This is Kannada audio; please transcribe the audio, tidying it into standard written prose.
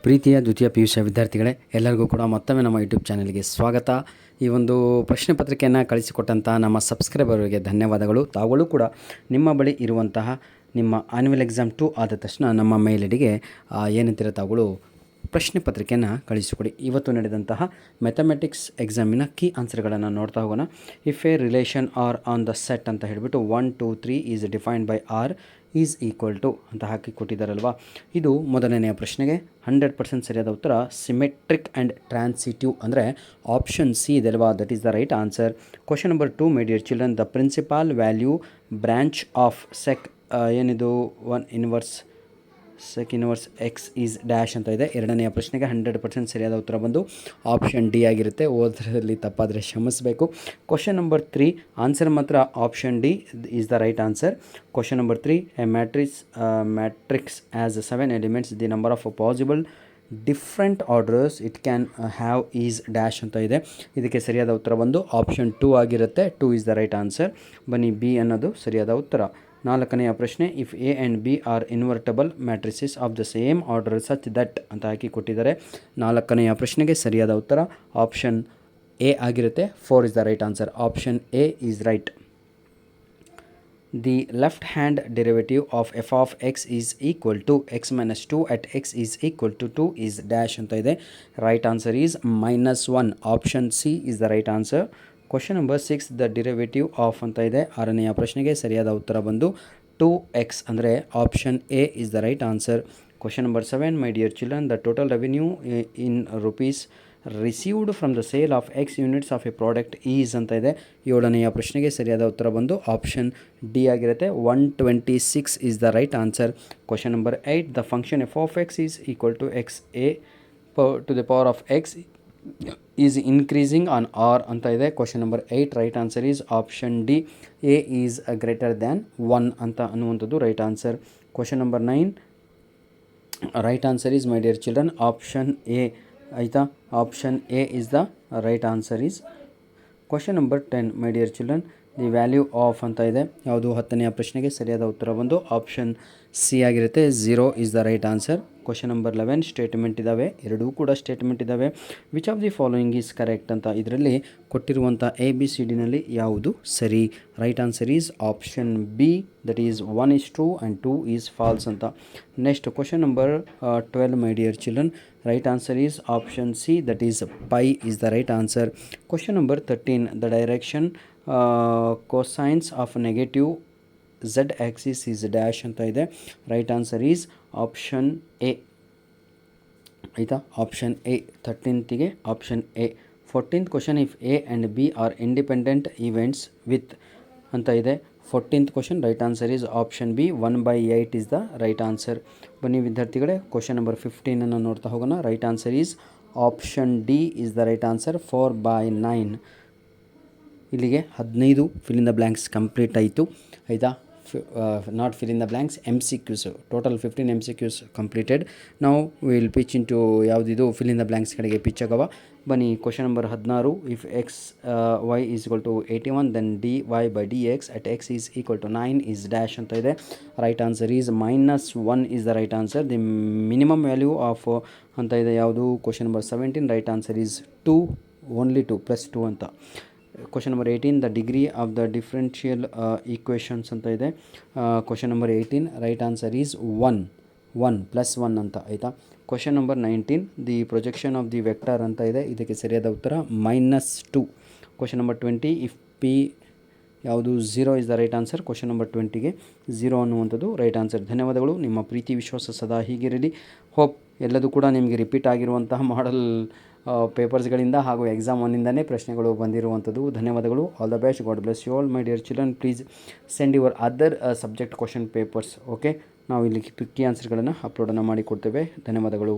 ಪ್ರೀತಿಯ ದ್ವಿತೀಯ PUC ವಿದ್ಯಾರ್ಥಿಗಳೇ, ಎಲ್ಲರಿಗೂ ಕೂಡ ಮತ್ತೊಮ್ಮೆ ನಮ್ಮ ಯೂಟ್ಯೂಬ್ ಚಾನಲ್ಗೆ ಸ್ವಾಗತ. ಈ ಒಂದು ಪ್ರಶ್ನೆ ಪತ್ರಿಕೆಯನ್ನು ಕಳಿಸಿಕೊಟ್ಟಂಥ ನಮ್ಮ ಸಬ್ಸ್ಕ್ರೈಬರ್ಗೆ ಧನ್ಯವಾದಗಳು. ತಾವುಗಳು ಕೂಡ ನಿಮ್ಮ ಬಳಿ ಇರುವಂತಹ ನಿಮ್ಮ ಆನ್ಯುವಲ್ ಎಕ್ಸಾಮ್ 2 ಆದ ತಕ್ಷಣ ನಮ್ಮ ಮೇಲ್ ಐಡಿಗೆ ಏನಂತೀರ ತಾವುಗಳು ಪ್ರಶ್ನೆ ಪತ್ರಿಕೆಯನ್ನು ಕಳಿಸಿಕೊಡಿ. ಇವತ್ತು ನಡೆದಂತಹ ಮ್ಯಾಥಮೆಟಿಕ್ಸ್ ಎಕ್ಸಾಮಿನ ಕೀ ಆನ್ಸರ್ಗಳನ್ನು ನೋಡ್ತಾ ಹೋಗೋಣ. If a relation R on the set ಅಂತ ಹೇಳಿಬಿಟ್ಟು 1 2 3 is defined by R is equal to ಅಂತ ಹಾಕಿ ಕೊಟ್ಟಿದ್ದಾರಲ್ವ. ಇದು ಮೊದಲನೆಯ ಪ್ರಶ್ನೆಗೆ 100% ಸರಿಯಾದ ಉತ್ತರ ಸಿಮೆಟ್ರಿಕ್ ಆ್ಯಂಡ್ ಟ್ರಾನ್ಸಿಟಿವ್ ಅಂದರೆ ಆಪ್ಷನ್ ಸಿ ಇದೆ ಅಲ್ವಾ, that is the right answer. Question number 2, my dear children, the principal value branch of sec ಏನಿದು 1 inverse sec inverse X is dash ಅಂತ ಇದೆ. ಎರಡನೆಯ ಪ್ರಶ್ನೆಗೆ 100% ಸರಿಯಾದ ಉತ್ತರ ಬಂದು ಆಪ್ಷನ್ ಡಿ ಆಗಿರುತ್ತೆ. ಓದರಲ್ಲಿ ತಪ್ಪಾದರೆ ಕ್ಷಮಿಸಬೇಕು. ಕ್ವಶನ್ ನಂಬರ್ 3 ಆನ್ಸರ್ ಮಾತ್ರ option D is the right answer. Question number 3, A matrix as 7 elements, the number of possible different orders it can have is dash ಅಂತ ಇದೆ. ಇದಕ್ಕೆ ಸರಿಯಾದ ಉತ್ತರ ಬಂದು ಆಪ್ಷನ್ 2 ಆಗಿರುತ್ತೆ. 2 ಈಸ್ ದ ರೈಟ್ ಆನ್ಸರ್. ಬನ್ನಿ, ಬಿ ಅನ್ನೋದು ಸರಿಯಾದ ಉತ್ತರ. ನಾಲ್ಕನೆಯ ಪ್ರಶ್ನೆ, if A and B are invertible matrices of the same order such that ಅಂತ ಹಾಕಿ ಕೊಟ್ಟಿದ್ದಾರೆ. ನಾಲ್ಕನೆಯ ಪ್ರಶ್ನೆಗೆ ಸರಿಯಾದ ಉತ್ತರ ಆಪ್ಷನ್ ಎ ಆಗಿರುತ್ತೆ. 4 is the right answer. Option A is right. The left hand derivative of f of X is equal to x minus 2 at X is equal to 2 is dash ಅಂತ ಇದೆ. Right answer is -1. Option C is the right answer. Question number 6, the derivative of ಅಂತ ಇದೆ. ಆರನೆಯ ಪ್ರಶ್ನೆಗೆ ಸರಿಯಾದ ಉತ್ತರ ಬಂದು 2x ಅಂದರೆ option A is the right answer. Question number 7, my dear children, the total revenue in rupees received from the sale of X units of A product is ಅಂತ ಇದೆ. ಏಳನೆಯ ಪ್ರಶ್ನೆಗೆ ಸರಿಯಾದ ಉತ್ತರ ಬಂದು ಆಪ್ಷನ್ ಡಿ ಆಗಿರುತ್ತೆ. 126 is the right answer. Question number 8, the function F of X is equal to X A to the power of X is increasing on R ಅಂತ ಇದೆ. Question number 8 right answer is option D, A is greater than 1 ಅಂತ ಅನ್ನುವಂಥದ್ದು right answer. Question number 9 right answer is, my dear children, option A ಆಯಿತಾ. Option A is the right answer is. Question number 10, my dear children, the value of ಅಂತ ಇದೆ. ಯಾವುದು 10ನೆಯ ಪ್ರಶ್ನೆಗೆ ಸರಿಯಾದ ಉತ್ತರ ಬಂದು ಆಪ್ಷನ್ ಸಿ ಆಗಿರುತ್ತೆ. 0 is the right answer. Question number 11 statement ಇದ್ದಾವೆ, ಎರಡೂ ಕೂಡ ಸ್ಟೇಟ್ಮೆಂಟ್ ಇದ್ದಾವೆ. Which of the following is correct ಅಂತ ಇದರಲ್ಲಿ ಕೊಟ್ಟಿರುವಂಥ ABCDನಲ್ಲಿ ಯಾವುದು ಸರಿ? Right answer is option B, that is 1 is true and 2 is false ಅಂತ. Next question number 12, my dear children, right answer is option C, that is pi is the right answer. Question number 13, the direction cosines of negative Z axis is dash ಅಂತ ಇದೆ. Right answer is option A ಆಯಿತಾ. ಆಪ್ಷನ್ ಎ 13ಗೆ option A. 14th question, if A and B are independent events with ಅಂತ ಇದೆ. 14th question right answer is option B, 1/8 is the right answer. ಬನ್ನಿ ವಿದ್ಯಾರ್ಥಿಗಳೇ, ಕ್ವಶನ್ ನಂಬರ್ 15 ನೋಡ್ತಾ ಹೋಗೋಣ. Right answer is option D is the right answer, 4/9. ಇಲ್ಲಿಗೆ 15 fill in the blanks complete ಆಯಿತು ಆಯಿತಾ. Not fill in the blanks, MCQs, total 15 MCQs completed. ನಾವು ವಿಲ್ ಪಿಚ್ ಇಂಟು ಯಾವುದಿದು fill in the blanks ಕಡೆಗೆ ಪಿಚ್ ಆಗವ. ಬನ್ನಿ question number 16, if X Y is equal to 81 then dy/dx at X is equal to 9 is dash ಅಂತ ಇದೆ. Right answer is -1 is the right answer. The minimum value of ಅಂತ ಇದೆ. ಯಾವುದು? Question number 17 right answer is 2, only 2 +2 ಅಂತ. Question number 18, the degree of the differential equations ಅಂತ ಇದೆ. Question number 18 right answer is 1 +1 ಅಂತ ಆಯಿತಾ. Question number 19, the projection of the vector ಅಂತ ಇದೆ. ಇದಕ್ಕೆ ಸರಿಯಾದ ಉತ್ತರ -2. ಕ್ವಶನ್ ನಂಬರ್ 20, ಇಫ್ ಪಿ ಯಾವುದು 0 is the right answer. Question number 20ಗೆ 0 ಅನ್ನುವಂಥದ್ದು ರೈಟ್ ಆನ್ಸರ್. ಧನ್ಯವಾದಗಳು. ನಿಮ್ಮ ಪ್ರೀತಿ ವಿಶ್ವಾಸ ಸದಾ ಹೀಗಿರಲಿ. ಹೋಪ್ ಎಲ್ಲದೂ ಕೂಡ ನಿಮಗೆ ರಿಪೀಟ್ ಆಗಿರುವಂತಹ ಮಾಡಲ್ ಪೇಪರ್ಸ್ಗಳಿಂದ ಹಾಗೂ ಎಕ್ಸಾಮ್ 1ಇಂದನೇ ಪ್ರಶ್ನೆಗಳು ಬಂದಿರುವಂಥದ್ದು. ಧನ್ಯವಾದಗಳು. All the best. God bless you all my dear children. Please send your other subject question papers. Okay, ನಾವು ಇಲ್ಲಿ ಕೀ ಆನ್ಸರ್ಗಳನ್ನು ಅಪ್ಲೋಡನ್ನು ಮಾಡಿಕೊಡ್ತೇವೆ. ಧನ್ಯವಾದಗಳು.